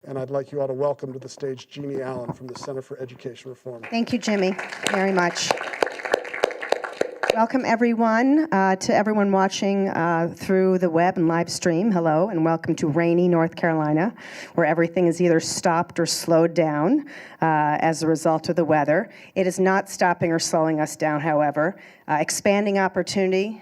And I'd like you all to welcome to the stage Jeannie Allen from the Center for Education Reform. Thank you, Jimmy, very much. Welcome, everyone, to everyone watching through the web and live stream. Hello, and welcome to rainy North Carolina, where everything is either stopped or slowed down as a result of the weather. It is not stopping or slowing us down, however. Expanding opportunity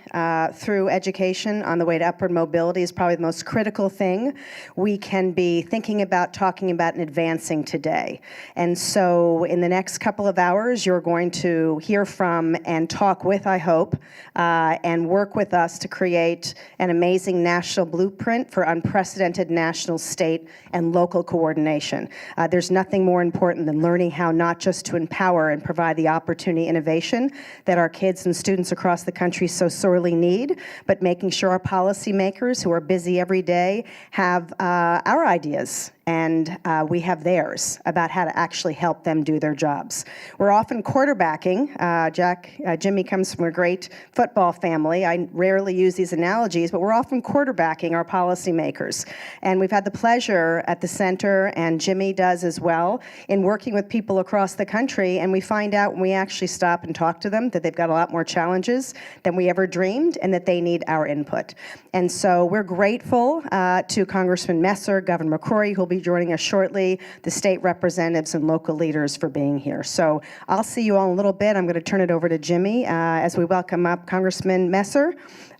through education on the way to upward mobility is probably the most critical thing we can be thinking about, talking about, and advancing today. And so in the next couple of hours, you're going to hear from and talk with, I hope, and work with us to create an amazing national blueprint for unprecedented national, state, and local coordination. There's nothing more important than learning how not just to empower and provide the opportunity innovation that our kids and students across the country so sorely need, but making sure our policymakers who are busy every day have our ideas and we have theirs about how to actually help them do their jobs. We're often quarterbacking. Jimmy comes from a great football family. I rarely use these analogies, but we're often quarterbacking our policymakers. And we've had the pleasure at the center, and Jimmy does as well, in working with people across the country, and we find out when we actually stop and talk to them that they've got a lot more challenges than we ever dreamed and that they need our input. And so we're grateful to Congressman Messer, Governor McCrory, who'll be joining us shortly, the state representatives and local leaders for being here. So I'll see you all in a little bit. I'm going to turn it over to Jimmy as we welcome up Congressman Messer,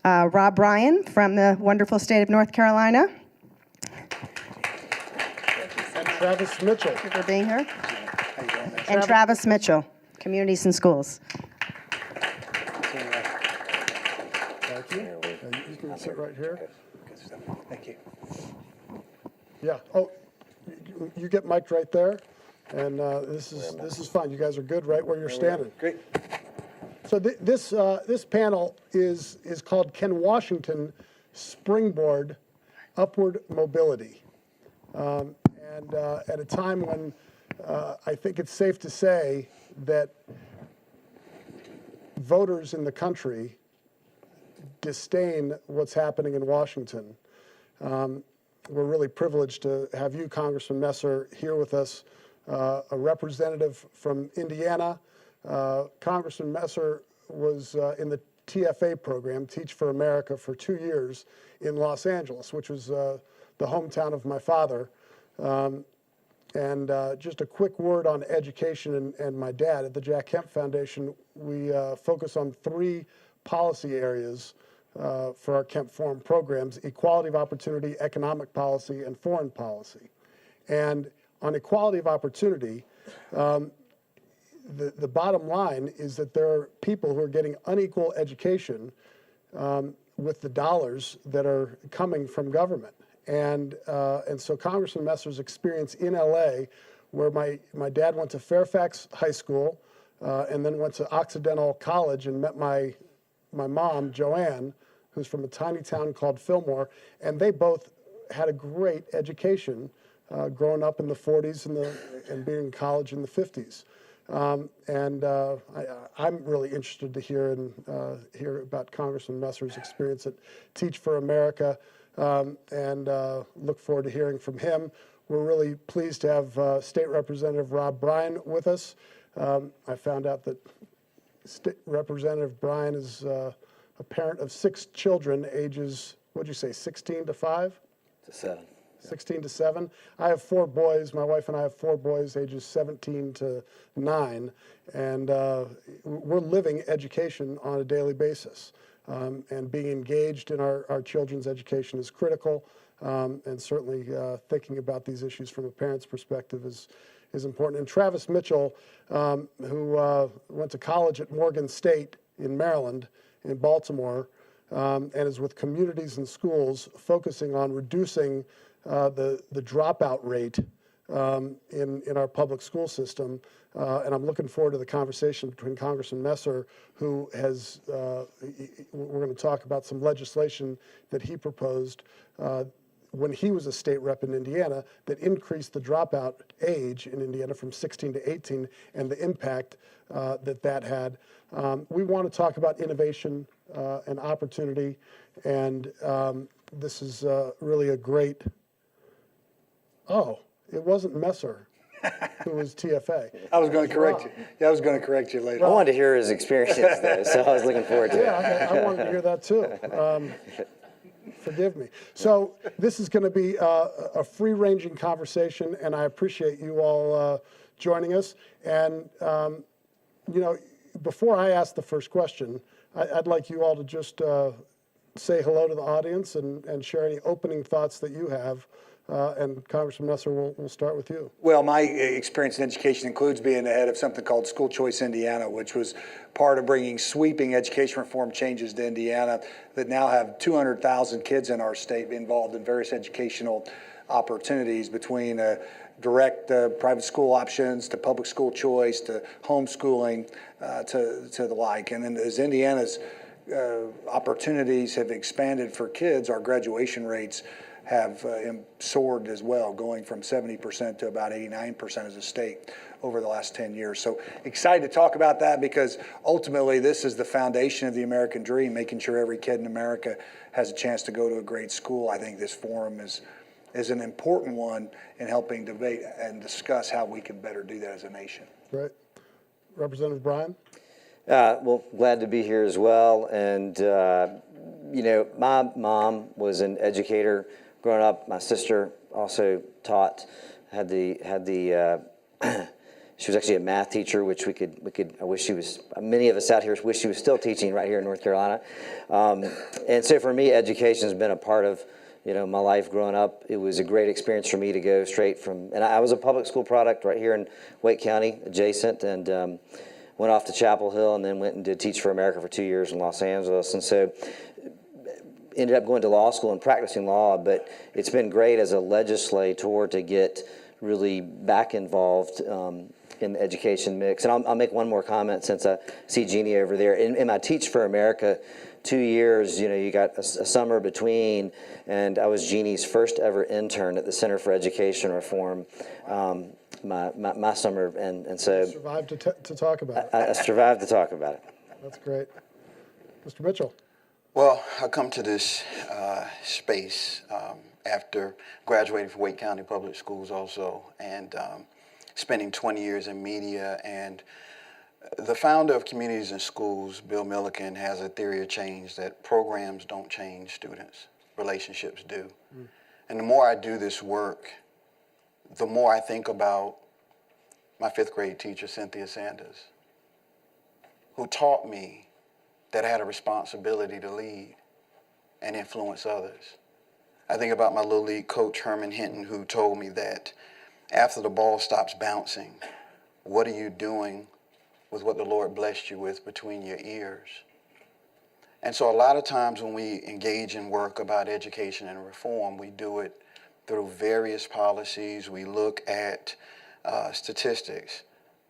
Rob Bryan from the wonderful state of North Carolina. And Travis Mitchell. Thank you for being here. And Travis Mitchell, Communities and Schools. Thank you. You can sit right here. Thank you. Yeah. Oh, you get mic'd right there, and this is fine. You guys are good right where you're standing. Great. So this panel is called "Can Washington Springboard Upward Mobility?" And at a time when I think it's safe to say that voters in the country disdain what's happening in Washington. We're really privileged to have you, Congressman Messer, here with us, a representative from Indiana. Congressman Messer was in the TFA program, Teach for America, for 2 years in Los Angeles, which was the hometown of my father. And just a quick word on education and my dad. At the Jack Kemp Foundation, we focus on 3 policy areas for our Kemp Forum programs: equality of opportunity, economic policy, and foreign policy. And on equality of opportunity, the bottom line is that there are people who are getting unequal education with the dollars that are coming from government. And so Congressman Messer's experience in LA, where my dad went to Fairfax High School and then went to Occidental College and met my mom, Joanne, who's from a tiny town called Fillmore, and they both had a great education growing up in the 40s and being in college in the 50s. I'm really interested to hear about Congressman Messer's experience at Teach for America, and look forward to hearing from him. We're really pleased to have State Representative Rob Bryan with us. I found out that State Representative Bryan is a parent of 6 children, ages, what'd you say, 16 to 5? To 7. 16 to 7. I have 4 boys. My wife and I have 4 boys, ages 17 to 9. And we're living education on a daily basis. And being engaged in our children's education is critical. And certainly thinking about these issues from a parent's perspective is important. And Travis Mitchell, who went to college at Morgan State in Maryland, in Baltimore, and is with Communities and Schools, focusing on reducing the dropout rate in our public school system. And I'm looking forward to the conversation between Congressman Messer, who has, we're going to talk about some legislation that he proposed when he was a state rep in Indiana that increased the dropout age in Indiana from 16 to 18 and the impact that had. We want to talk about innovation and opportunity, and this is really a great, oh, It wasn't Messer who was TFA. I was going to It correct Rob. you. Yeah, I was going to correct you later. I wanted to hear his experiences, though, so I was looking forward to it. Yeah, I wanted to hear that too. Forgive me. So this is going to be a free-ranging conversation, and I appreciate you all joining us. And, you know, before I ask the first question, I'd like you all to just say hello to the audience and share any opening thoughts that you have. And Congressman Messer, we'll start with you. Well, my experience in education includes being the head of something called School Choice Indiana, which was part of bringing sweeping education reform changes to Indiana that now have 200,000 kids in our state involved in various educational opportunities, between direct private school options to public school choice to homeschooling to the like. And then as Indiana's opportunities have expanded for kids, our graduation rates have soared as well, going from 70% to about 89% as a state over the last 10 years. So excited to talk about that, because ultimately this is the foundation of the American dream, making sure every kid in America has a chance to go to a great school. I think this forum is an important one in helping debate and discuss how we can better do that as a nation. Right. Representative Bryan? Well, glad to be here as well. And, you know, my mom was an educator growing up. My sister also taught, she was actually a math teacher, which I wish she was, many of us out here wish she was still teaching right here in North Carolina. And so for me, education has been a part of, you know, my life growing up. It was a great experience for me to go straight from, and I was a public school product right here in Wake County, adjacent, and went off to Chapel Hill and then went and did Teach for America for 2 years in Los Angeles. And so ended up going to law school and practicing law, but it's been great as a legislator to get really back involved in the education mix. And I'll make one more comment since I see Jeannie over there. In my Teach for America 2 years, you know, you got a summer between, and I was Jeannie's first ever intern at the Center for Education Reform. My summer, and so Survived to talk about it. I survived to talk about it. That's great. Mr. Mitchell? Well, I come to this space after graduating from Wake County Public Schools also, and spending 20 years in media. And the founder of Communities in Schools, Bill Milliken, has a theory of change that programs don't change students, relationships do. And the more I do this work, the more I think about my fifth grade teacher, Cynthia Sanders, who taught me that I had a responsibility to lead and influence others. I think about my Little League coach, Herman Hinton, who told me that after the ball stops bouncing, what are you doing with what the Lord blessed you with between your ears? And so a lot of times when we engage in work about education and reform, we do it through various policies. We look at statistics.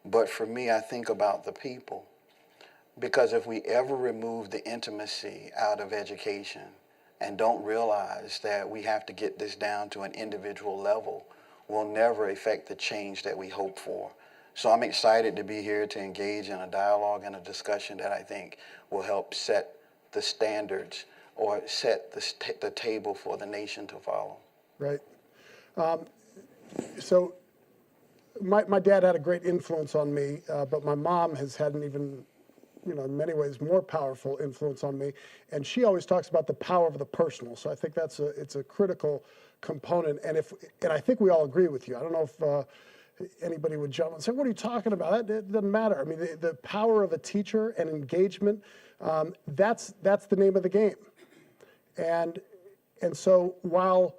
But for me, I think about the people. Because if we ever remove the intimacy out of education and don't realize that we have to get this down to an individual level, we'll never effect the change that we hope for. So I'm excited to be here to engage in a dialogue and a discussion that I think will help set the standards or set the table for the nation to follow. Right. So my dad had a great influence on me, but my mom has had an even, you know, in many ways more powerful influence on me. And she always talks about the power of the personal. So I think it's a critical component. And I think we all agree with you. I don't know if anybody would jump and say, what are you talking about? It doesn't matter. I mean, the power of a teacher and engagement, that's the name of the game. And so while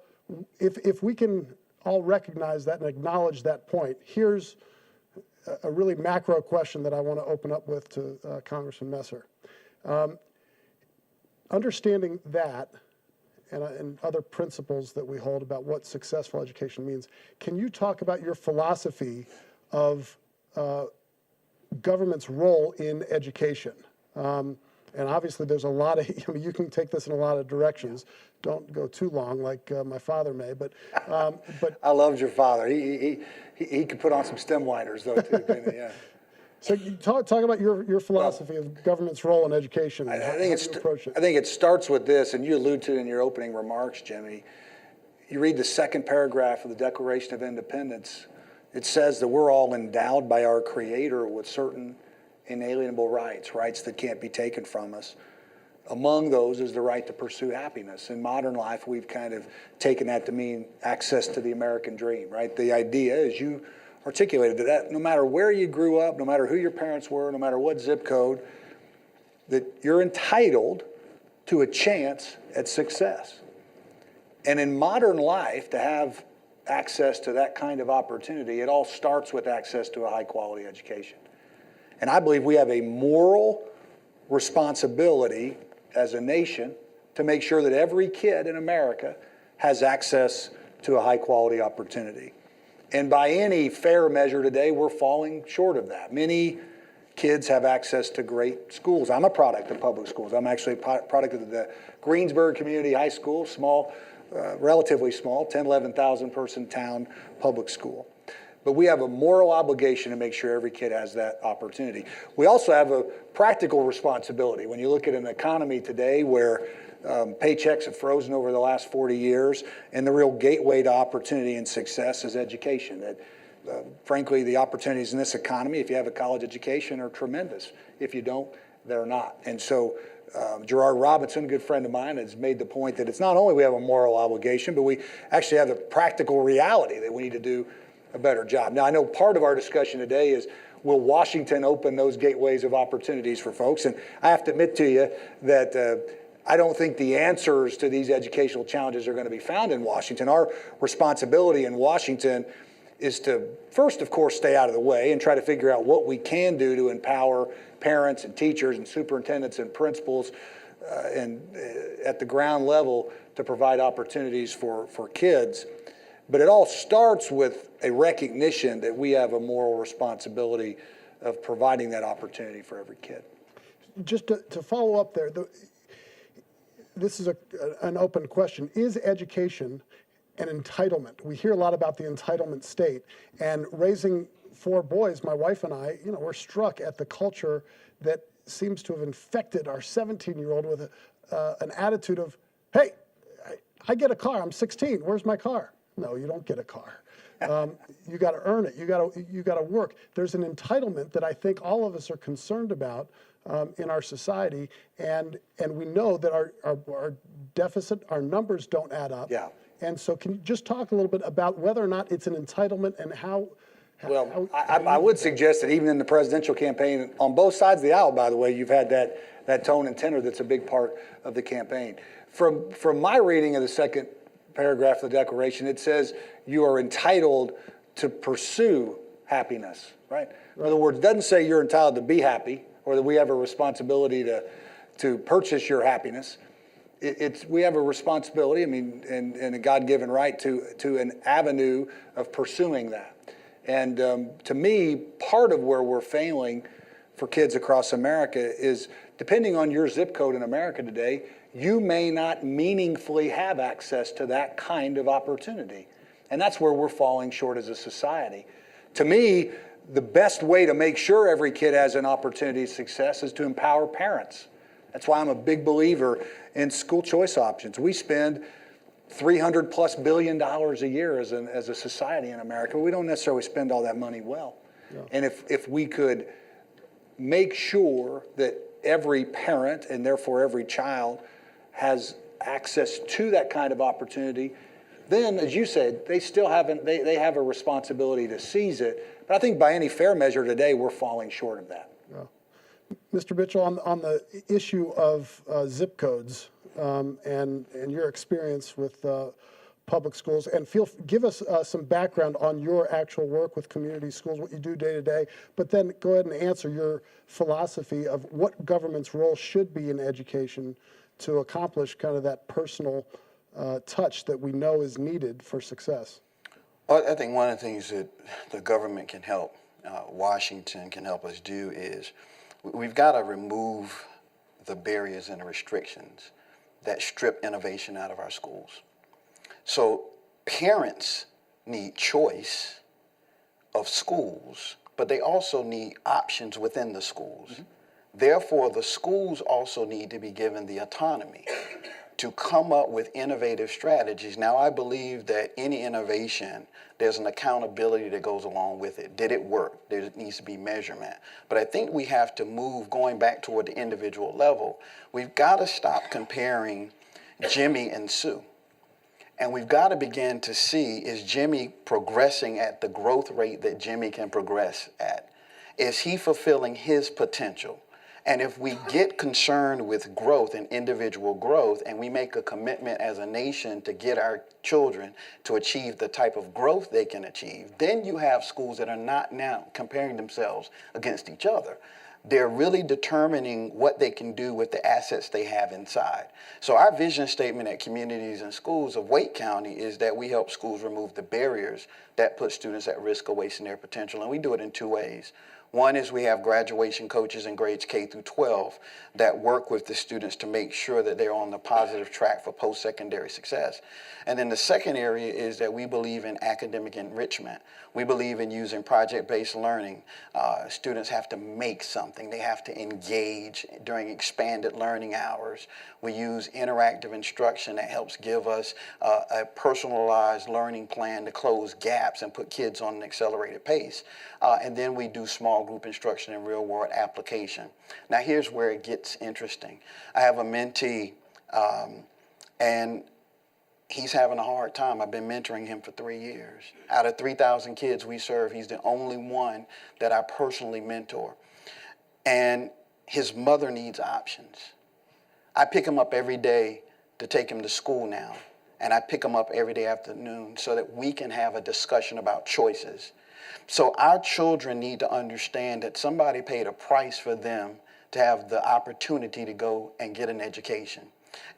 if we can all recognize that and acknowledge that point, here's a really macro question that I want to open up with to Congressman Messer. Understanding that and other principles that we hold about what successful education means, can you talk about your philosophy of government's role in education? And obviously there's a lot of, I mean, you can take this in a lot of directions. Don't go too long like my father may, but I loved your father. He could put on some stem liners though too. Yeah. So you talk about your philosophy of government's role in education. And I think how you approach it. I think it starts with this, and you alluded to it in your opening remarks, Jimmy. you read the second paragraph of the Declaration of Independence, it says that we're all endowed by our Creator with certain inalienable rights that can't be taken from us. Among those is the right to pursue happiness. In modern life, we've kind of taken that to mean access to the American dream, right? The idea, as you articulated, that no matter where you grew up, no matter who your parents were, no matter what zip code, that you're entitled to a chance at success. And in modern life, to have access to that kind of opportunity, it all starts with access to a high-quality education. And I believe we have a moral responsibility as a nation to make sure that every kid in America has access to a high-quality opportunity. And by any fair measure today, we're falling short of that. Many kids have access to great schools. I'm a product of public schools. I'm actually a product of the Greensburg Community High School, small, relatively small, 10, 11,000 person town public school. But we have a moral obligation to make sure every kid has that opportunity. We also have a practical responsibility. When you look at an economy today where paychecks have frozen over the last 40 years, and the real gateway to opportunity and success is education. That, frankly, the opportunities in this economy, if you have a college education, are tremendous. If you don't, they're not. And so Gerard Robinson, a good friend of mine, has made the point that it's not only we have a moral obligation, but we actually have the practical reality that we need to do a better job. Now, I know part of our discussion today is, will Washington open those gateways of opportunities for folks? And I have to admit to you that I don't think the answers to these educational challenges are going to be found in Washington. Our responsibility in Washington is to first, of course, stay out of the way and try to figure out what we can do to empower parents and teachers and superintendents and principals and at the ground level to provide opportunities for kids. But it all starts with a recognition that we have a moral responsibility of providing that opportunity for every kid. Just to follow up there, this is an open question. Is education an entitlement? We hear a lot about the entitlement state. And raising 4 boys, my wife and I, we're struck at the culture that seems to have infected our 17-year-old with an attitude of, hey, I get a car, I'm 16, where's my car? No, you don't get a car. You got to earn it. You got to work. There's an entitlement that I think all of us are concerned about in our society, and we know that our deficit, our numbers don't add up. Yeah. And so, can you just talk a little bit about whether or not it's an entitlement and how? Well, I would suggest that even in the presidential campaign, on both sides of the aisle, by the way, you've had that tone and tenor that's a big part of the campaign. From my reading of the second paragraph of the Declaration, it says you are entitled to pursue happiness, right? In other words, it doesn't say you're entitled to be happy or that we have a responsibility to purchase your happiness. We have a responsibility, and a God-given right to an avenue of pursuing that. And to me, part of where we're failing for kids across America is, depending on your zip code in America today, you may not meaningfully have access to that kind of opportunity. And that's where we're falling short as a society. To me, the best way to make sure every kid has an opportunity of success is to empower parents. That's why I'm a big believer in school choice options. We spend $300+ billion a year as a society in America. We don't necessarily spend all that money well. Yeah. And if we could make sure that every parent and therefore every child has access to that kind of opportunity, then, as you said, they still haven't, they have a responsibility to seize it. But I think by any fair measure today, we're falling short of that. Yeah. Mr. Mitchell, on the issue of zip codes and your experience with public schools, and give us some background on your actual work with community schools, what you do day to day, but then go ahead and answer your philosophy of what government's role should be in education to accomplish kind of that personal touch that we know is needed for success. Well, I think one of the things that the government can help, Washington can help us do is we've got to remove the barriers and the restrictions that strip innovation out of our schools. So parents need choice of schools, but they also need options within the schools. Mm-hmm. Therefore, the schools also need to be given the autonomy to come up with innovative strategies. Now, I believe that any innovation, there's an accountability that goes along with it. Did it work? There needs to be measurement. But I think we have to move, going back toward the individual level, we've got to stop comparing Jimmy and Sue. And we've got to begin to see, is Jimmy progressing at the growth rate that Jimmy can progress at? Is he fulfilling his potential? And if we get concerned with growth and individual growth, and we make a commitment as a nation to get our children to achieve the type of growth they can achieve, then you have schools that are not now comparing themselves against each other. They're really determining what they can do with the assets they have inside. So our vision statement at Communities and Schools of Wake County is that we help schools remove the barriers that put students at risk of wasting their potential, and we do it in two ways. One is we have graduation coaches in grades K through 12 that work with the students to make sure that they're on the positive track for post-secondary success. And then the second area is that we believe in academic enrichment. We believe in using project-based learning. Students have to make something. They have to engage during expanded learning hours. We use interactive instruction that helps give us a personalized learning plan to close gaps and put kids on an accelerated pace. And then we do small group instruction and real-world application. Now, here's where it gets interesting. I have a mentee, and he's having a hard time. I've been mentoring him for 3 years. Out of 3,000 kids we serve, he's the only one that I personally mentor. And his mother needs options. I pick him up every day to take him to school now, and I pick him up every day afternoon so that we can have a discussion about choices. So our children need to understand that somebody paid a price for them to have the opportunity to go and get an education.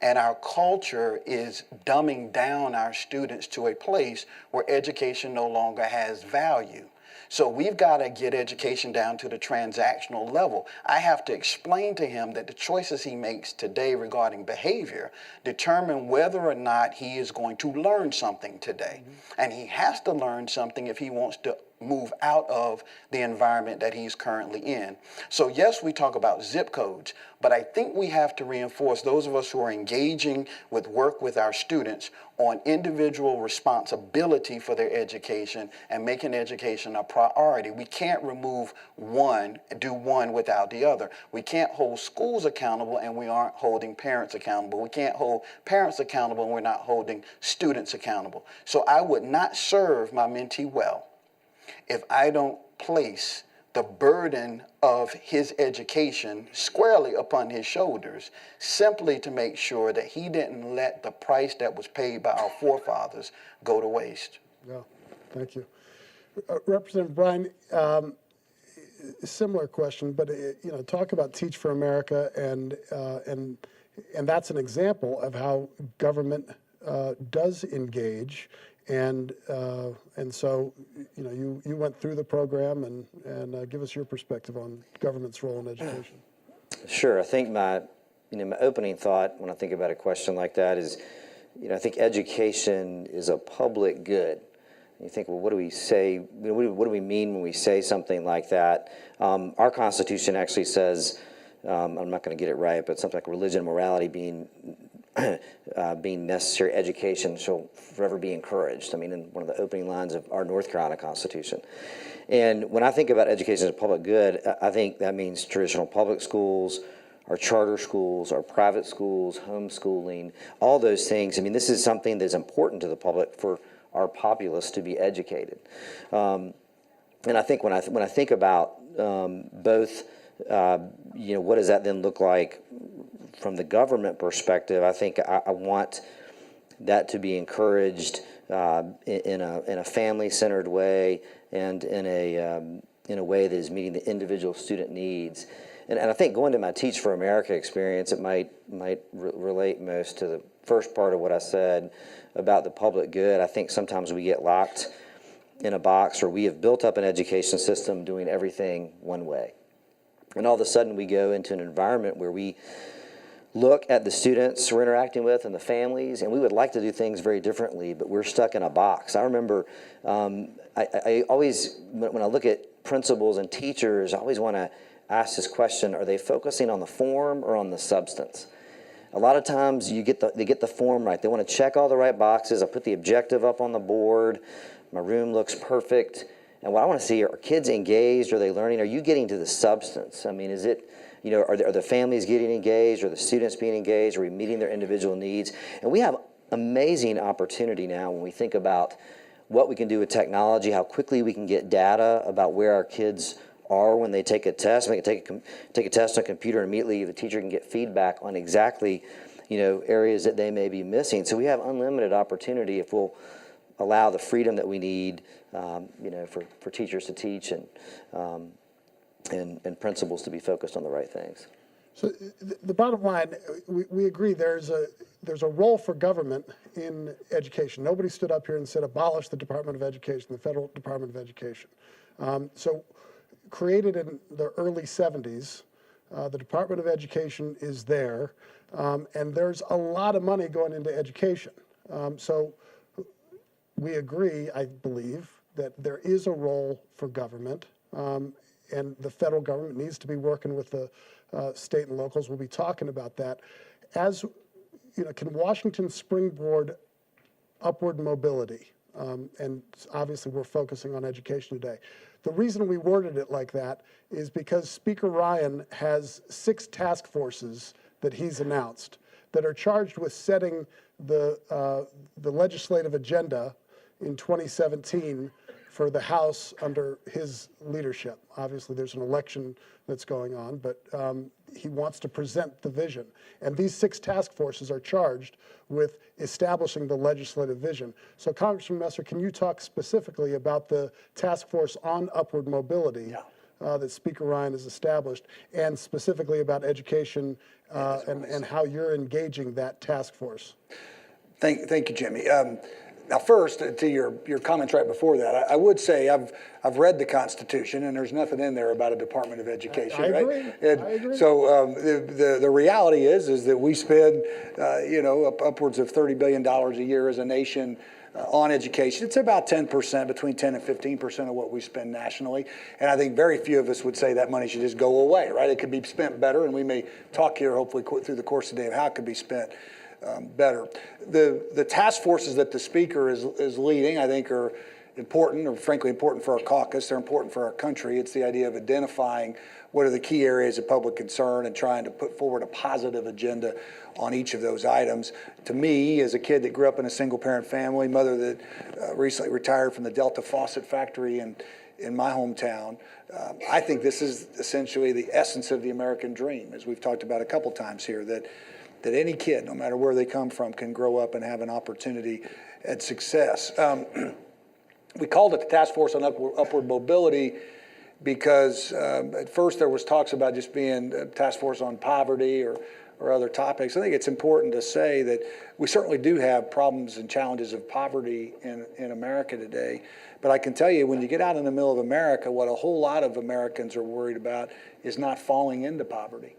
And our culture is dumbing down our students to a place where education no longer has value. So we've got to get education down to the transactional level. I have to explain to him that the choices he makes today regarding behavior determine whether or not he is going to learn something today. And he has to learn something if he wants to move out of the environment that he's currently in. So yes, we talk about zip codes, but I think we have to reinforce, those of us who are engaging with work with our students, on individual responsibility for their education and making education a priority. We can't remove one, do one without the other. We can't hold schools accountable and we aren't holding parents accountable. We can't hold parents accountable and we're not holding students accountable. So I would not serve my mentee well if I don't place the burden of his education squarely upon his shoulders, simply to make sure that he didn't let the price that was paid by our forefathers go to waste. Yeah, thank you. Representative Bryan, similar question, but talk about Teach for America, and that's an example of how government does engage. And so, you went through the program and give us your perspective on government's role in education. Sure. I think my opening thought when I think about a question like that is, I think education is a public good. You think, well, what do we say? What do we mean when we say something like that? Our Constitution actually says, I'm not going to get it right, but something like religion and morality being necessary, education shall forever be encouraged. I mean, in one of the opening lines of our North Carolina Constitution. And when I think about education as a public good, I think that means traditional public schools, our charter schools, our private schools, homeschooling, all those things. I mean, this is something that's important to the public for our populace to be educated. And I think when I think about both, what does that then look like from the government perspective? I think I want that to be encouraged in a family-centered way and in a way that is meeting the individual student needs. And I think going to my Teach for America experience, it might relate most to the first part of what I said about the public good. I think sometimes we get locked in a box, or we have built up an education system doing everything one way. And all of a sudden we go into an environment where we look at the students we're interacting with and the families, and we would like to do things very differently, but we're stuck in a box. I remember I always, when I look at principals and teachers, I always want to ask this question: are they focusing on the form or on the substance? a lot of times they get the form right. They want to check all the right boxes. I put the objective up on the board. My room looks perfect. And what I want to see are kids engaged? Are they learning? Are you getting to the substance? I mean, is it, are the families getting engaged? Are the students being engaged? Are we meeting their individual needs? And we have amazing opportunity now when we think about what we can do with technology, how quickly we can get data about where our kids are when they take a test. They can take a test on a computer, and immediately the teacher can get feedback on exactly, areas that they may be missing. So we have unlimited opportunity if we'll allow the freedom that we need, for teachers to teach and principals to be focused on the right things. So the bottom line, we agree there's a role for government in education. Nobody stood up here and said abolish the Department of Education, the federal Department of Education. So created in the early 70s, the Department of Education is there, and there's a lot of money going into education. So we agree, I believe, that there is a role for government, and the federal government needs to be working with the state and locals. We'll be talking about that. As can Washington springboard upward mobility? And obviously we're focusing on education today. The reason we worded it like that is because Speaker Ryan has 6 task forces that he's announced that are charged with setting the legislative agenda in 2017 for the House under his leadership. Obviously, there's an election that's going on, but he wants to present the vision. And these 6 task forces are charged with establishing the legislative vision. So, Congressman Messer, can you talk specifically about the task force on upward mobility that Speaker Ryan has established, and specifically about education and how you're engaging that task force? Thank you, Jimmy. Now, first, to your comments right before that, I would say I've read the Constitution, and there's nothing in there about a Department of Education. I right? agree. I agree. So the reality is that we spend upwards of $30 billion a year as a nation on education. It's about 10%, between 10 and 15% of what we spend nationally. And I think very few of us would say that money should just go away, right? It could be spent better, and we may talk here hopefully through the course of the day of how it could be spent better. The task forces that the Speaker is leading, I think, are important, or frankly important for our caucus. They're important for our country. It's the idea of identifying what are the key areas of public concern and trying to put forward a positive agenda on each of those items. To me, as a kid that grew up in a single-parent family, mother that recently retired from the Delta Faucet factory in my hometown, I think this is essentially the essence of the American dream, as we've talked about a couple times here, that any kid, no matter where they come from, can grow up and have an opportunity at success. We called it the Task Force on Upward Mobility because at first there was talks about just being a task force on poverty or other topics. I think it's important to say that we certainly do have problems and challenges of poverty in America today. But I can tell you, when you get out in the middle of America, what a whole lot of Americans are worried about is not falling into poverty.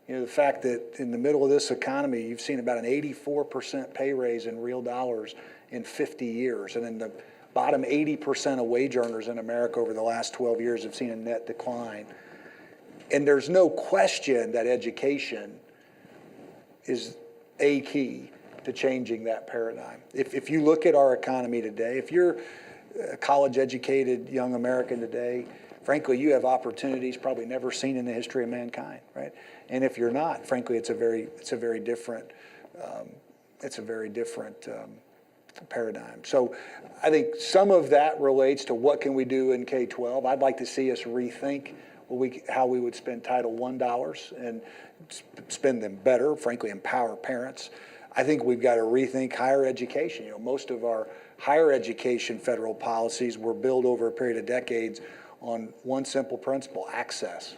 The fact that in the middle of this economy, you've seen about an 84% pay raise in real dollars in 50 years. And in the bottom 80% of wage earners in America over the last 12 years have seen a net decline. And there's no question that education is a key to changing that paradigm. If you look at our economy today, if you're a college-educated young American today, frankly, you have opportunities probably never seen in the history of mankind, right? And if you're not, frankly, it's a very different paradigm. So I think some of that relates to what can we do in K-12. I'd like to see us rethink how we would spend Title I dollars and spend them better, frankly, empower parents. I think we've got to rethink higher education. most of our higher education federal policies were built over a period of decades on one simple principle: access.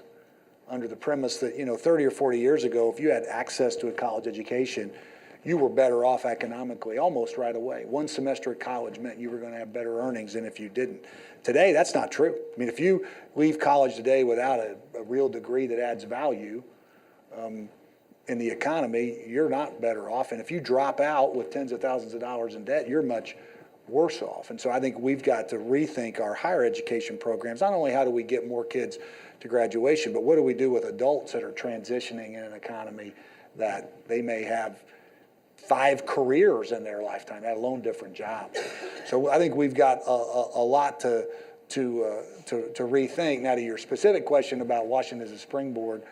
Under the premise that, 30 or 40 years ago, if you had access to a college education, you were better off economically almost right away. One semester at college meant you were going to have better earnings than if you didn't. Today, that's not true. I mean, if you leave college today without a real degree that adds value in the economy, you're not better off. And if you drop out with tens of thousands of dollars in debt, you're much worse off. And so I think we've got to rethink our higher education programs. Not only how do we get more kids to graduation, but what do we do with adults that are transitioning in an economy that they may have 5 careers in their lifetime, let alone different jobs. So I think we've got a lot to rethink. Now, to your specific question about Washington as a springboard,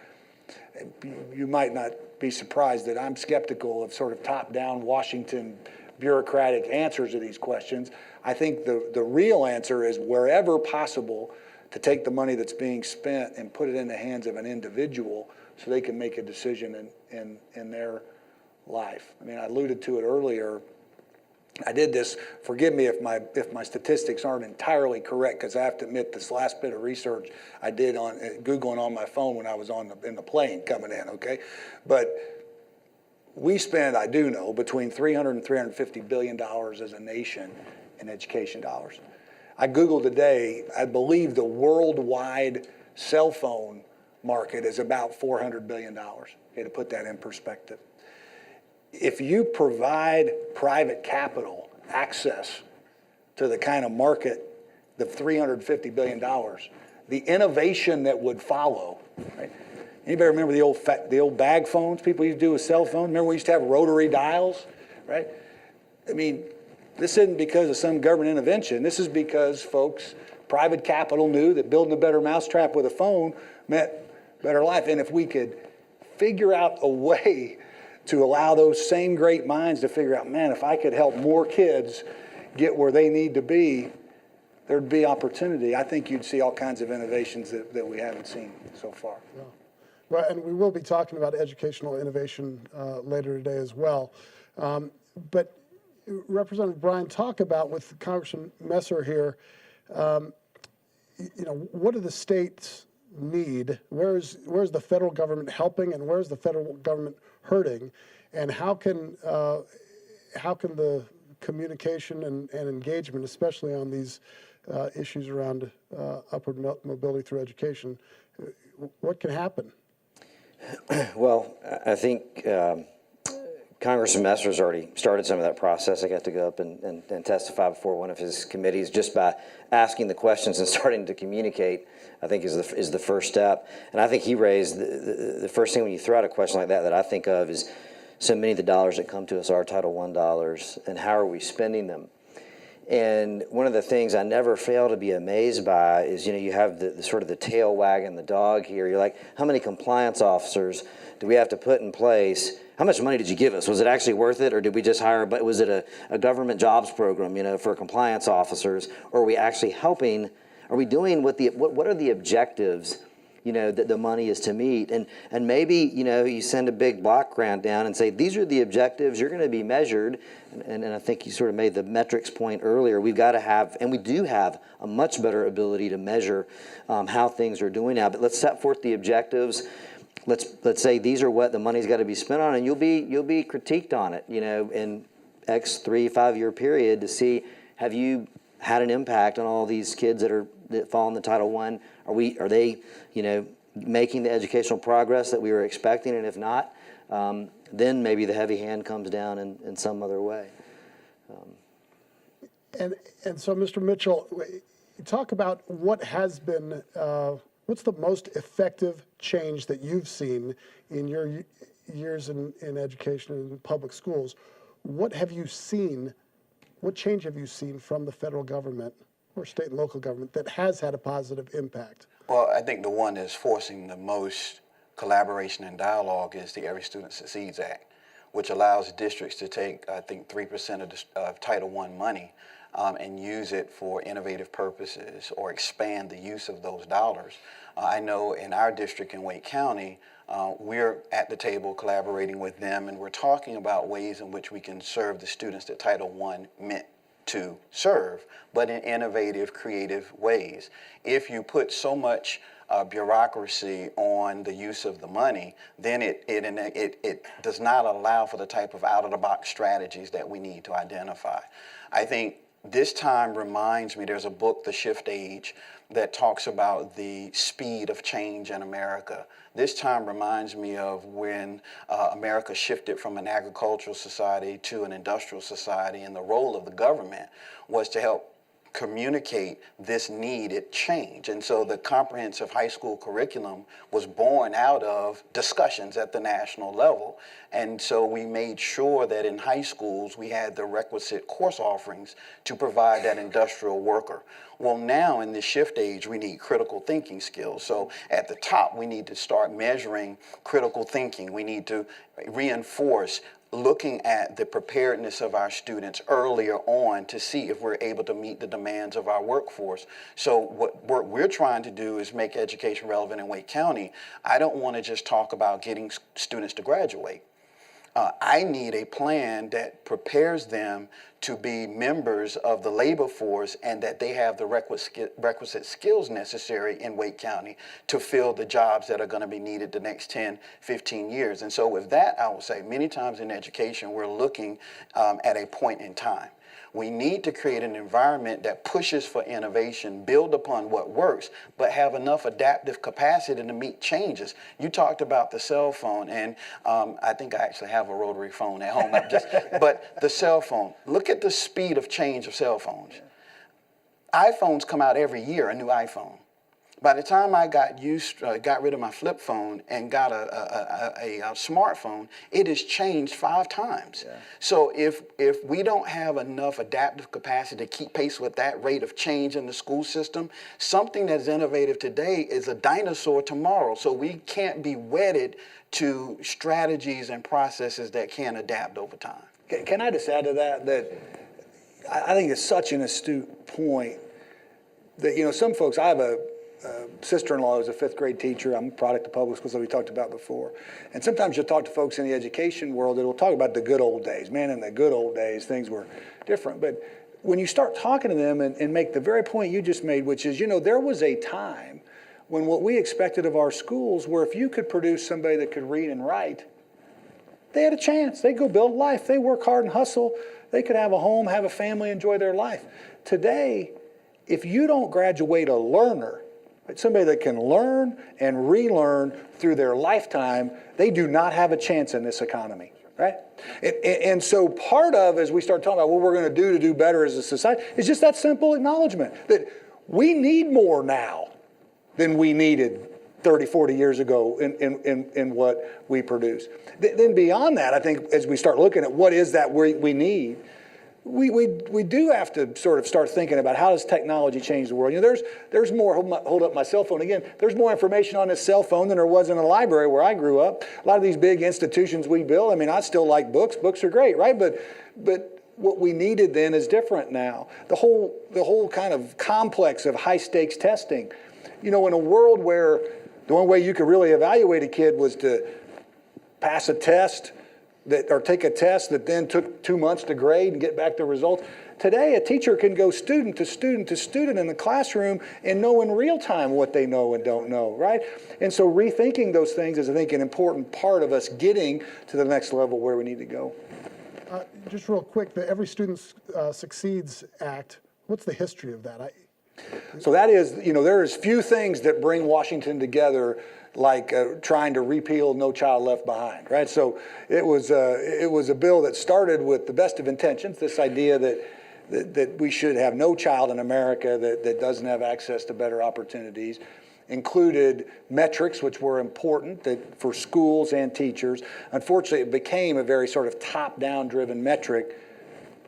you might not be surprised that I'm skeptical of sort of top-down Washington bureaucratic answers to these questions. I think the real answer is, wherever possible, to take the money that's being spent and put it in the hands of an individual so they can make a decision in their life. I mean, I alluded to it earlier. I did this, forgive me if my statistics aren't entirely correct, because I have to admit this last bit of research I did on Googling on my phone when I was in the plane coming in, okay? But we spend, I do know, between $300 and $350 billion as a nation in education dollars. I Googled today, I believe the worldwide cell phone market is about $400 billion, okay, to put that in perspective. If you provide private capital access to the kind of market, the $350 billion, the innovation that would follow, right? Anybody remember the old bag phones people used to do with cell phones? Remember we used to have rotary dials, right? I mean, this isn't because of some government intervention. This is because folks, private capital, knew that building a better mousetrap with a phone meant better life. And if we could figure out a way to allow those same great minds to figure out, man, if I could help more kids get where they need to be, there'd be opportunity. I think you'd see all kinds of innovations that we haven't seen so far. Yeah. Well, and we will be talking about educational innovation later today as well. But Representative Bryan, talk about, with Congressman Messer here, what do the states need? Where's the federal government helping, and where's the federal government hurting? And how can the communication and engagement, especially on these issues around upward mobility through education, what can happen? Well, I think Congressman Messer's already started some of that process. I got to go up and testify before one of his committees. Just by asking the questions and starting to communicate, I think is the first step. And I think he raised the first thing when you throw out a question like that I think of is, so many of the dollars that come to us are Title I dollars, and how are we spending them? And one of the things I never fail to be amazed by is, you have the sort of the tail wagging the dog here. You're like, how many compliance officers do we have to put in place? How much money did you give us? Was it actually worth it, or did we just hire, but was it a government jobs program, for compliance officers? Or are we actually helping? Are we doing what are the objectives, that the money is to meet? And maybe, you send a big block grant down and say, these are the objectives, you're going to be measured. And I think you sort of made the metrics point earlier. We've got to have, and we do have, a much better ability to measure how things are doing now. But let's set forth the objectives. Let's say these are what the money's got to be spent on, and you'll be critiqued on it, in X 3-5 year period to see, have you had an impact on all these kids that fall in the Title I? Are they making the educational progress that we were expecting? And if not, then maybe the heavy hand comes down in some other way. And so, Mr. Mitchell, talk about what has been, what's the most effective change that you've seen in your years in education and in public schools? What have you seen? What change have you seen from the federal government or state and local government that has had a positive impact? Well, I think the one that's forcing the most collaboration and dialogue is the Every Student Succeeds Act, which allows districts to take, I think, 3% of Title I money and use it for innovative purposes or expand the use of those dollars. I know in our district in Wake County, we're at the table collaborating with them, and we're talking about ways in which we can serve the students that Title I meant to serve, but in innovative, creative ways. If you put so much bureaucracy on the use of the money, then it does not allow for the type of out-of-the-box strategies that we need to identify. I think this time reminds me, there's a book, The Shift Age, that talks about the speed of change in America. This time reminds me of when America shifted from an agricultural society to an industrial society, and the role of the government was to help communicate this needed change. And so the comprehensive high school curriculum was born out of discussions at the national level. And so we made sure that in high schools we had the requisite course offerings to provide that industrial worker. Well, now in this shift age, we need critical thinking skills. So at the top, we need to start measuring critical thinking. We need to reinforce looking at the preparedness of our students earlier on to see if we're able to meet the demands of our workforce. So what we're trying to do is make education relevant in Wake County. I don't want to just talk about getting students to graduate. I need a plan that prepares them to be members of the labor force and that they have the requisite skills necessary in Wake County to fill the jobs that are going to be needed the next 10, 15 years. And so with that, I will say many times in education, we're looking at a point in time. We need to create an environment that pushes for innovation, build upon what works, but have enough adaptive capacity to meet changes. You talked about the cell phone, and I think I actually have a rotary phone at home. But the cell phone, look at the speed of change of cell phones. iPhones come out every year, a new iPhone. By the time I got rid of my flip phone and got a smartphone, it has changed 5 times. Yeah. So if we don't have enough adaptive capacity to keep pace with that rate of change in the school system, something that's innovative today is a dinosaur tomorrow. So we can't be wedded to strategies and processes that can adapt over time. Can I just add to that I think it's such an astute point that, you know, some folks, I have a sister-in-law who's a 5th grade teacher. I'm a product of public schools that we talked about before. And sometimes you'll talk to folks in the education world that will talk about the good old days. Man, in the good old days, things were different. But when you start talking to them and make the very point you just made, which is, you know, there was a time when what we expected of our schools were if you could produce somebody that could read and write, they had a chance. They'd go build life. They work hard and hustle. They could have a home, have a family, enjoy their life. Today, if you don't graduate a learner, somebody that can learn and relearn through their lifetime, they do not have a chance in this economy, right? And so part of, as we start talking about what we're going to do better as a society, is just that simple acknowledgement that we need more now than we needed 30, 40 years ago in what we produce. Then beyond that, I think as we start looking at what is that we need, we do have to sort of start thinking about how does technology change the world. You know, there's more, hold up my cell phone again, there's more information on this cell phone than there was in a library where I grew up. A lot of these big institutions we build, I mean, I still like books. Books are great, right? But what we needed then is different now. The whole kind of complex of high stakes testing. You know, in a world where the only way you could really evaluate a kid was to pass a test, or take a test that then took 2 months to grade and get back the results. Today, a teacher can go student to student to student in the classroom and know in real time what they know and don't know, right? And so rethinking those things is, I think, an important part of us getting to the next level where we need to go. Just real quick, the Every Student Succeeds Act, what's the history of that? So that is, you know, there is few things that bring Washington together like trying to repeal No Child Left Behind, right? So it was a bill that started with the best of intentions, this idea that we should have no child in America that doesn't have access to better opportunities, included metrics which were important for schools and teachers. Unfortunately, it became a very sort of top-down driven metric.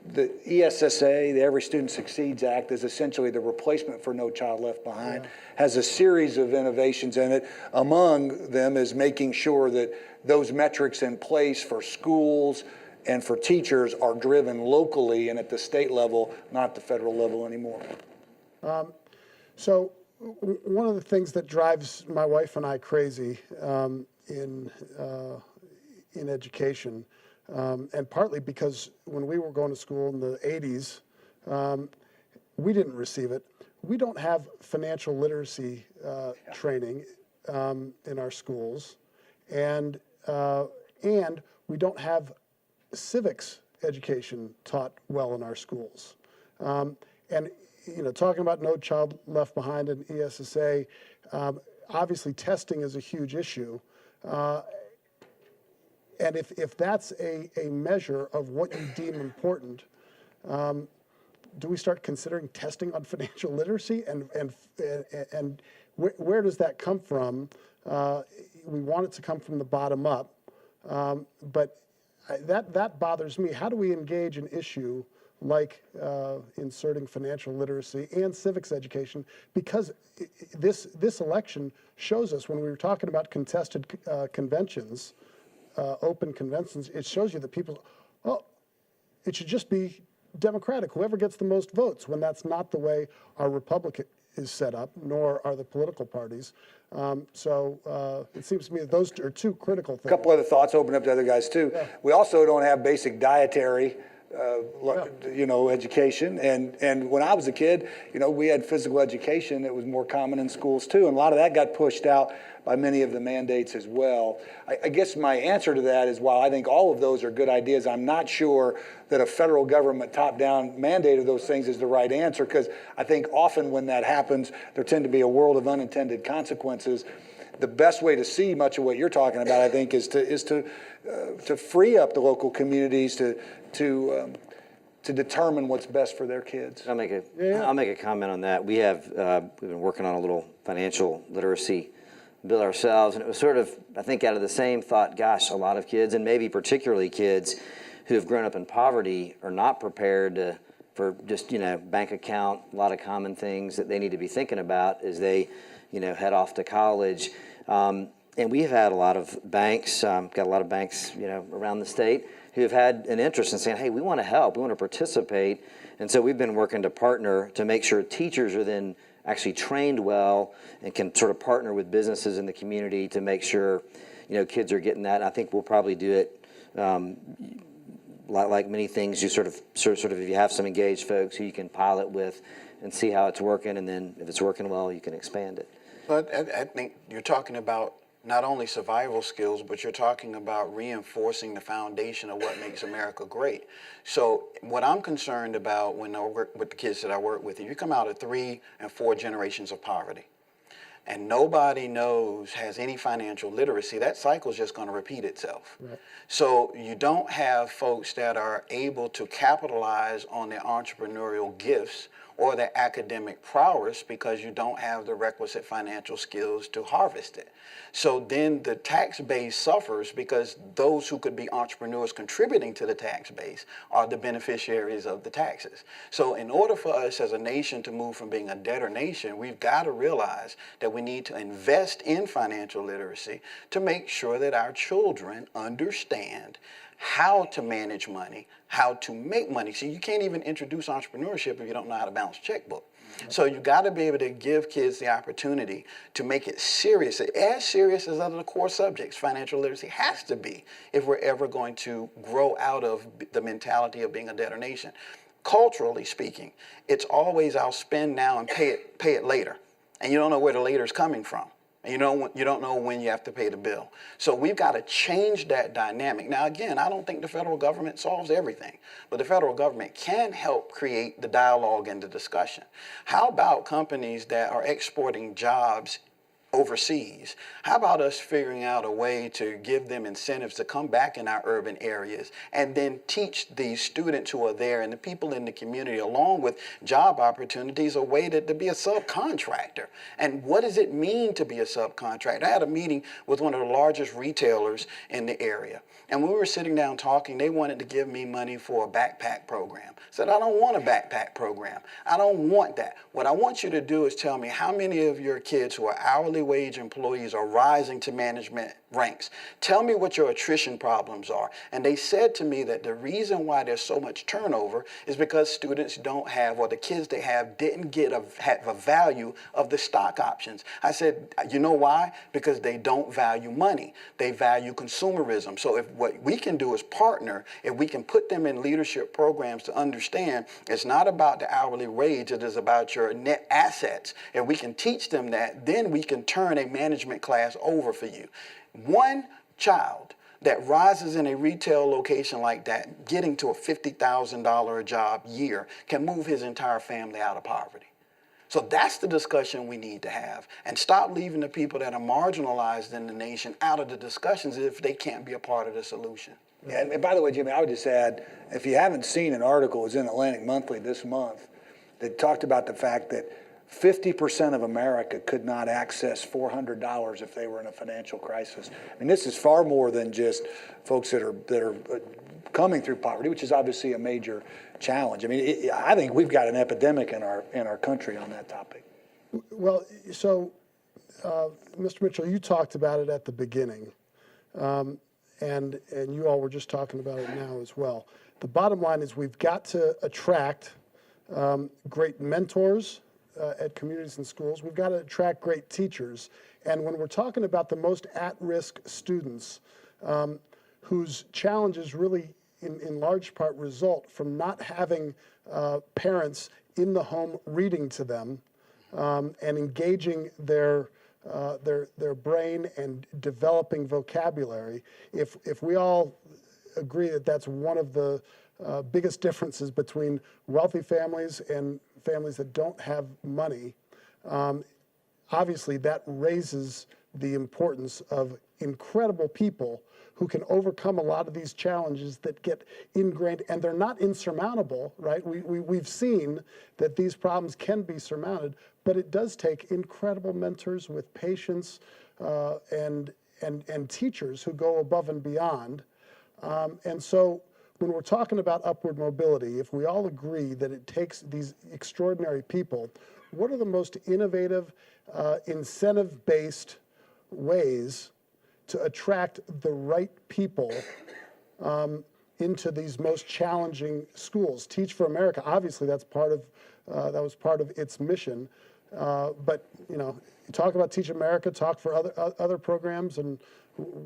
The ESSA, the Every Student Succeeds Act, is essentially the replacement for No Child Left Behind, has a series of innovations in it. Among them is making sure that those metrics in place for schools and for teachers are driven locally and at the state level, not the federal level anymore. So one of the things that drives my wife and I crazy in education, and partly because when we were going to school in the 80s, we didn't receive it. We don't have financial literacy training in our schools, and we don't have civics education taught well in our schools. And you know, talking about No Child Left Behind and ESSA, obviously testing is a huge issue. And if that's a measure of what you deem important, do we start considering testing on financial literacy, and where does that come from? We want it to come from the bottom up, but that bothers me. How do we engage an issue like inserting financial literacy and civics education? Because this election shows us, when we were talking about contested conventions, open conventions, it shows you that people, it should just be democratic, whoever gets the most votes, when that's not the way our republic is set up, nor are the political parties. So it seems to me that those are two critical things. A couple other thoughts, open up to other guys too. Yeah. We also don't have basic dietary education. And when I was a kid, we had physical education that was more common in schools too. And a lot of that got pushed out by many of the mandates as well. I guess my answer to that is, while I think all of those are good ideas, I'm not sure that a federal government top-down mandate of those things is the right answer, because I think often when that happens, there tend to be a world of unintended consequences. The best way to see much of what you're talking about, I think, is to free up the local communities to determine what's best for their kids. I'll make a comment on that. We've been working on a little financial literacy bill ourselves, and it was sort of, I think, out of the same thought, gosh, a lot of kids, and maybe particularly kids who have grown up in poverty, are not prepared for just, bank account, a lot of common things that they need to be thinking about as they, head off to college. And we've had a lot of banks, got a lot of banks, around the state, who have had an interest in saying, hey, we want to help, we want to participate. And so we've been working to partner to make sure teachers are then actually trained well and can sort of partner with businesses in the community to make sure, kids are getting that. And I think we'll probably do it like many things. You sort of if you have some engaged folks who you can pilot with and see how it's working, and then if it's working well, you can expand it. But I think you're talking about not only survival skills, but you're talking about reinforcing the foundation of what makes America great. So what I'm concerned about when I work with the kids that I work with, you come out of 3 and 4 generations of poverty, and nobody has any financial literacy, that cycle is just going to repeat itself. Right. So you don't have folks that are able to capitalize on their entrepreneurial gifts or their academic prowess, because you don't have the requisite financial skills to harvest it. So then the tax base suffers, because those who could be entrepreneurs contributing to the tax base are the beneficiaries of the taxes. So in order for us as a nation to move from being a debtor nation, we've got to realize that we need to invest in financial literacy to make sure that our children understand how to manage money, how to make money. See, you can't even introduce entrepreneurship if you don't know how to balance a checkbook. So you got to be able to give kids the opportunity to make it serious, as serious as other core subjects. Financial literacy has to be, if we're ever going to grow out of the mentality of being a debtor nation. Culturally speaking, it's always I'll spend now and pay it later. And you don't know where the later is coming from. You don't know when you have to pay the bill. So we've got to change that dynamic. Now, again, I don't think the federal government solves everything, but the federal government can help create the dialogue and the discussion. How about companies that are exporting jobs overseas? How about us figuring out a way to give them incentives to come back in our urban areas and then teach these students who are there and the people in the community, along with job opportunities, a way to be a subcontractor? And what does it mean to be a subcontractor? I had a meeting with one of the largest retailers in the area, and when we were sitting down talking, they wanted to give me money for a backpack program. I said, I don't want a backpack program. I don't want that. What I want you to do is tell me how many of your kids who are hourly wage employees are rising to management ranks. Tell me what your attrition problems are. And they said to me that the reason why there's so much turnover is because students don't have, or the kids they have didn't have a value of the stock options. I said, you know why? Because they don't value money. They value consumerism. So if what we can do is partner, if we can put them in leadership programs to understand it's not about the hourly wage, it is about your net assets. If we can teach them that, then we can turn a management class over for you. One child that rises in a retail location like that, getting to a $50,000 a job year, can move his entire family out of poverty. So that's the discussion we need to have, and stop leaving the people that are marginalized in the nation out of the discussions if they can't be a part of the solution. And by the way, Jimmy, I would just add, if you haven't seen an article, it was in Atlantic Monthly this month, that talked about the fact that 50% of America could not access $400 if they were in a financial crisis. I mean, this is far more than just folks that are coming through poverty, which is obviously a major challenge. I mean, I think we've got an epidemic in our country on that topic. Well, so, Mr. Mitchell, you talked about it at the beginning, and you all were just talking about it now as well. The bottom line is we've got to attract great mentors at communities and schools. We've got to attract great teachers. And when we're talking about the most at-risk students, whose challenges really, in large part, result from not having parents in the home reading to them and engaging their brain and developing vocabulary. If we all agree that that's one of the biggest differences between wealthy families and families that don't have money, obviously that raises the importance of incredible people who can overcome a lot of these challenges that get ingrained, and they're not insurmountable, right? We've seen that these problems can be surmounted, but it does take incredible mentors with patience and teachers who go above and beyond. And so when we're talking about upward mobility, if we all agree that it takes these extraordinary people, what are the most innovative, incentive-based ways to attract the right people into these most challenging schools? Teach for America, obviously that's part of, that was part of its mission. But, you know, you talk about Teach America, talk for other programs, and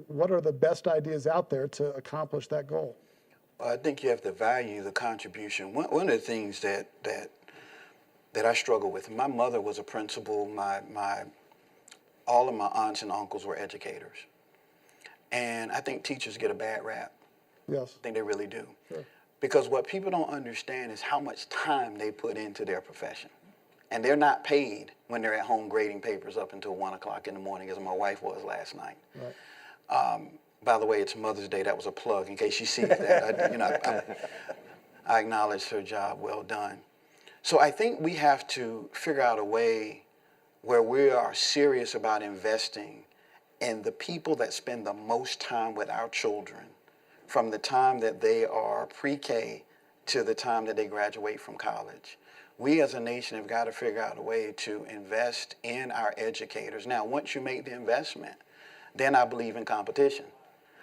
what are the best ideas out there to accomplish that goal? I think you have to value the contribution. One of the things that I struggle with, my mother was a principal, all of my aunts and uncles were educators. And I think teachers get a bad rap. Yes. I think they really do. Sure. Because what people don't understand is how much time they put into their profession. And they're not paid when they're at home grading papers up until 1 o'clock in the morning, as my wife was last night. Right. By the way, it's Mother's Day. That was a plug in case she sees that. I acknowledge her job well done. So I think we have to figure out a way where we are serious about investing in the people that spend the most time with our children from the time that they are pre-K to the time that they graduate from college. We as a nation have got to figure out a way to invest in our educators. Now, once you make the investment, then I believe in competition.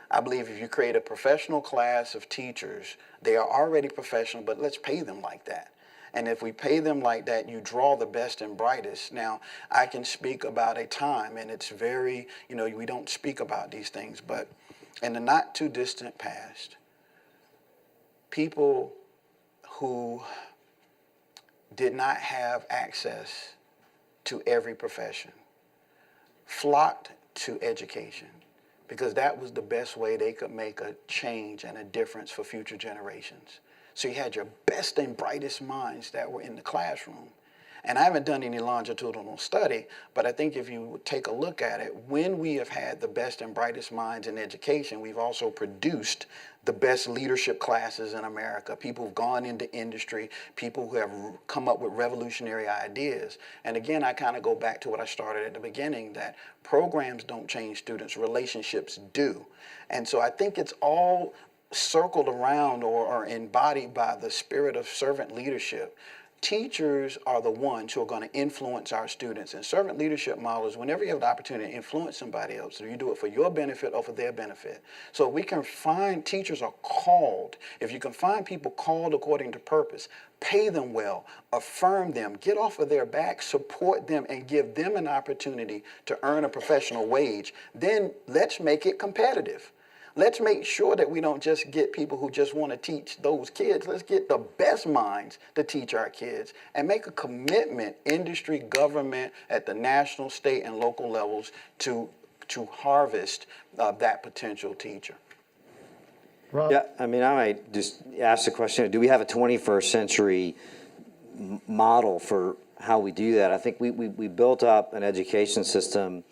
I believe if you create a professional class of teachers, they are already professional, but let's pay them like that. And if we pay them like that, you draw the best and brightest. Now, I can speak about a time, and it's very, we don't speak about these things, but in the not too distant past, people who did not have access to every profession flocked to education because that was the best way they could make a change and a difference for future generations. So you had your best and brightest minds that were in the classroom. And I haven't done any longitudinal study, but I think if you take a look at it, when we have had the best and brightest minds in education, we've also produced the best leadership classes in America, people who've gone into industry, people who have come up with revolutionary ideas. And again, I kind of go back to what I started at the beginning, that programs don't change students, relationships do. And so I think it's all circled around or embodied by the spirit of servant leadership. Teachers are the ones who are going to influence our students. And servant leadership models, whenever you have the opportunity to influence somebody else, you do it for your benefit or for their benefit. So we can find teachers are called. If you can find people called according to purpose, pay them well, affirm them, get off of their back, support them, and give them an opportunity to earn a professional wage, then let's make it competitive. Let's make sure that we don't just get people who just want to teach those kids. Let's get the best minds to teach our kids and make a commitment, industry, government, at the national, state, and local levels to harvest that potential teacher. Rob? Yeah, I mean, I might just ask the question, do we have a 21st century model for how we do that? I think we built up an education system.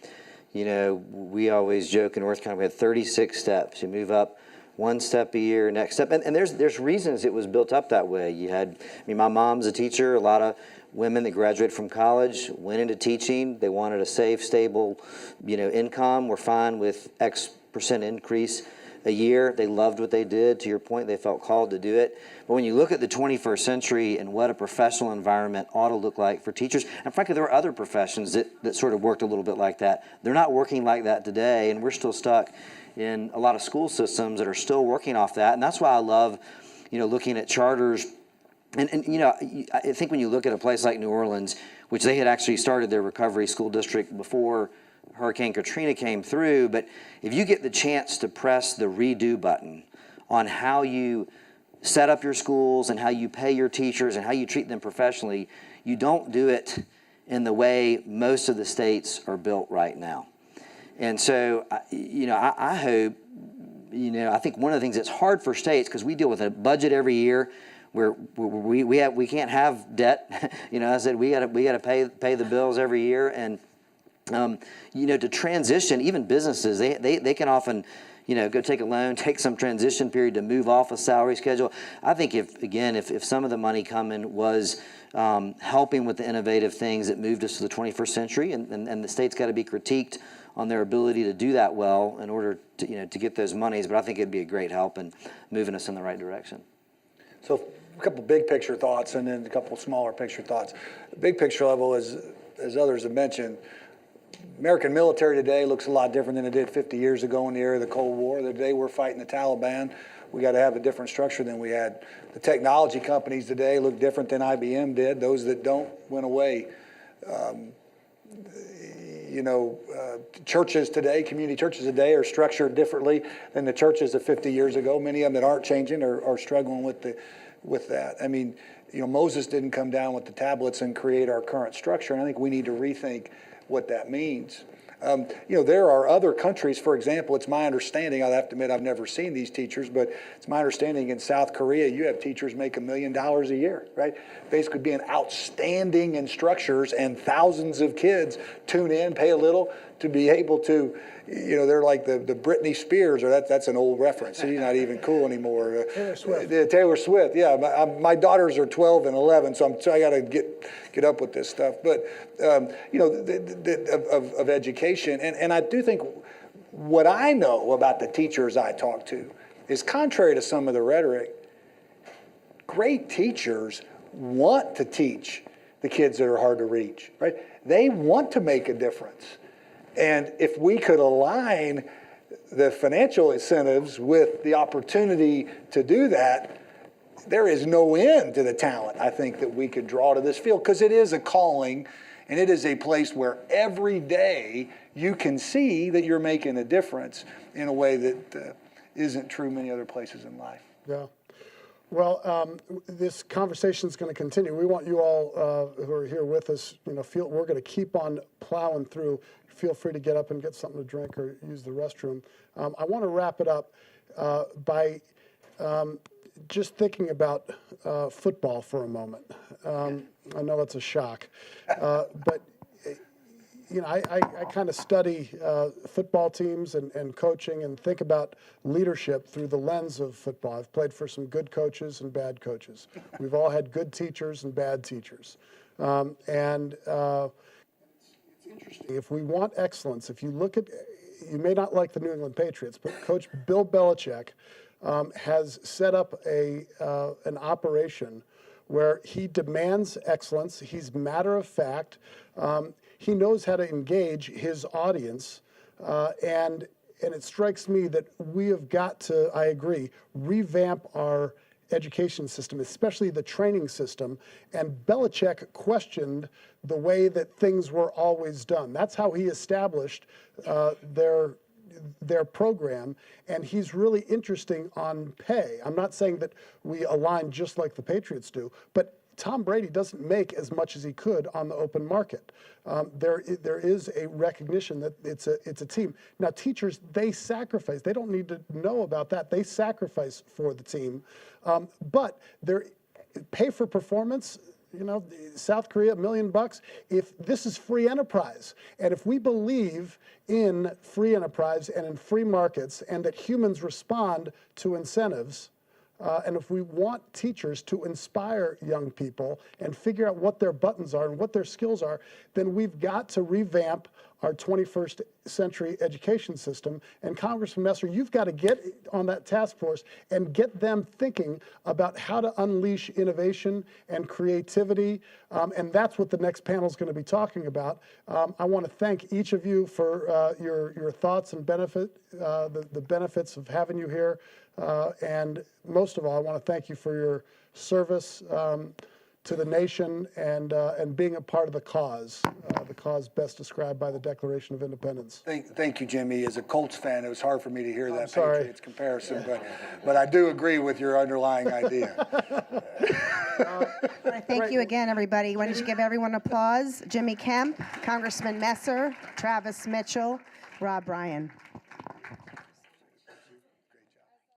We always joke in North Carolina, we had 36 steps. You move up one step a year, next step. And there's reasons it was built up that way. You had, my mom's a teacher. A lot of women that graduated from college went into teaching. They wanted a safe, stable, income. We're fine with X% increase a year. They loved what they did. To your point, they felt called to do it. But when you look at the 21st century and what a professional environment ought to look like for teachers, and frankly, there are other professions that sort of worked a little bit like that. They're not working like that today, and we're still stuck in a lot of school systems that are still working off that. And that's why I love, looking at charters. And I think when you look at a place like New Orleans, which they had actually started their recovery school district before Hurricane Katrina came through, but if you get the chance to press the redo button on how you set up your schools and how you pay your teachers and how you treat them professionally, you don't do it in the way most of the states are built right now. And so, I hope, I think one of the things that's hard for states, because we deal with a budget every year, where we can't have debt. I said we got to pay the bills every year, and to transition, even businesses, they can often, go take a loan, take some transition period to move off a salary schedule. I think if some of the money coming was helping with the innovative things that moved us to the 21st century, and the state's got to be critiqued on their ability to do that well in order to get those monies. But I think it'd be a great help in moving us in the right direction. So a couple big picture thoughts and then a couple smaller picture thoughts. The big picture level is, as others have mentioned, American military today looks a lot different than it did 50 years ago in the era of the Cold War. The day we're fighting the Taliban, we got to have a different structure than we had. The technology companies today look different than IBM did. Those that don't went away. Churches today, community churches today, are structured differently than the churches of 50 years ago. Many of them that aren't changing are struggling with that. Moses didn't come down with the tablets and create our current structure, and I think we need to rethink what that means. There are other countries, for example, it's my understanding, I'll have to admit I've never seen these teachers, but it's my understanding in South Korea, you have teachers make $1 million a year, right? Basically being outstanding in structures, and thousands of kids tune in, pay a little to be able to, they're like the Britney Spears, or that's an old reference. She's not even cool anymore. Taylor Swift. Taylor Swift, yeah. My daughters are 12 and 11, so I got to get up with this stuff. But of education, and I do think what I know about the teachers I talk to is contrary to some of the rhetoric. Great teachers want to teach the kids that are hard to reach, right? They want to make a difference. And if we could align the financial incentives with the opportunity to do that, there is no end to the talent, I think, that we could draw to this field, because it is a calling, and it is a place where every day you can see that you're making a difference in a way that isn't true many other places in life. Yeah. Well, this conversation is going to continue. We want you all who are here with us, we're going to keep on plowing through. Feel free to get up and get something to drink or use the restroom. I want to wrap it up by just thinking about football for a moment. I know it's a shock, but I kind of study football teams and coaching and think about leadership through the lens of football. I've played for some good coaches and bad coaches. We've all had good teachers and bad teachers. If we want excellence, if you look at, you may not like the New England Patriots, but Coach Bill Belichick has set up an operation where he demands excellence. He's matter of fact. He knows how to engage his audience, and it strikes me that we have got to, I agree, revamp our education system, especially the training system. And Belichick questioned the way that things were always done. That's how he established their program, and he's really interesting on pay. I'm not saying that we align just like the Patriots do, but Tom Brady doesn't make as much as he could on the open market. There is a recognition that it's a team. Now, teachers, they sacrifice. They don't need to know about that. They sacrifice for the team. But their pay for performance, South Korea, $1 million. If this is free enterprise, and if we believe in free enterprise and in free markets, and that humans respond to incentives, and if we want teachers to inspire young people and figure out what their buttons are and what their skills are, then we've got to revamp our 21st century education system. And Congressman Messer, you've got to get on that task force and get them thinking about how to unleash innovation and creativity. And that's what the next panel is going to be talking about. I want to thank each of you for your thoughts and the benefits of having you here. And most of all, I want to thank you for your service to the nation and being a part of the cause best described by the Declaration of Independence. Thank you, Jimmy. As a Colts fan, it was hard for me to hear that sorry. Patriots comparison, but I do agree with your underlying idea. Thank you again, everybody. Why don't you give everyone applause? Jimmy Kemp, Congressman Messer, Travis Mitchell, Rob Ryan.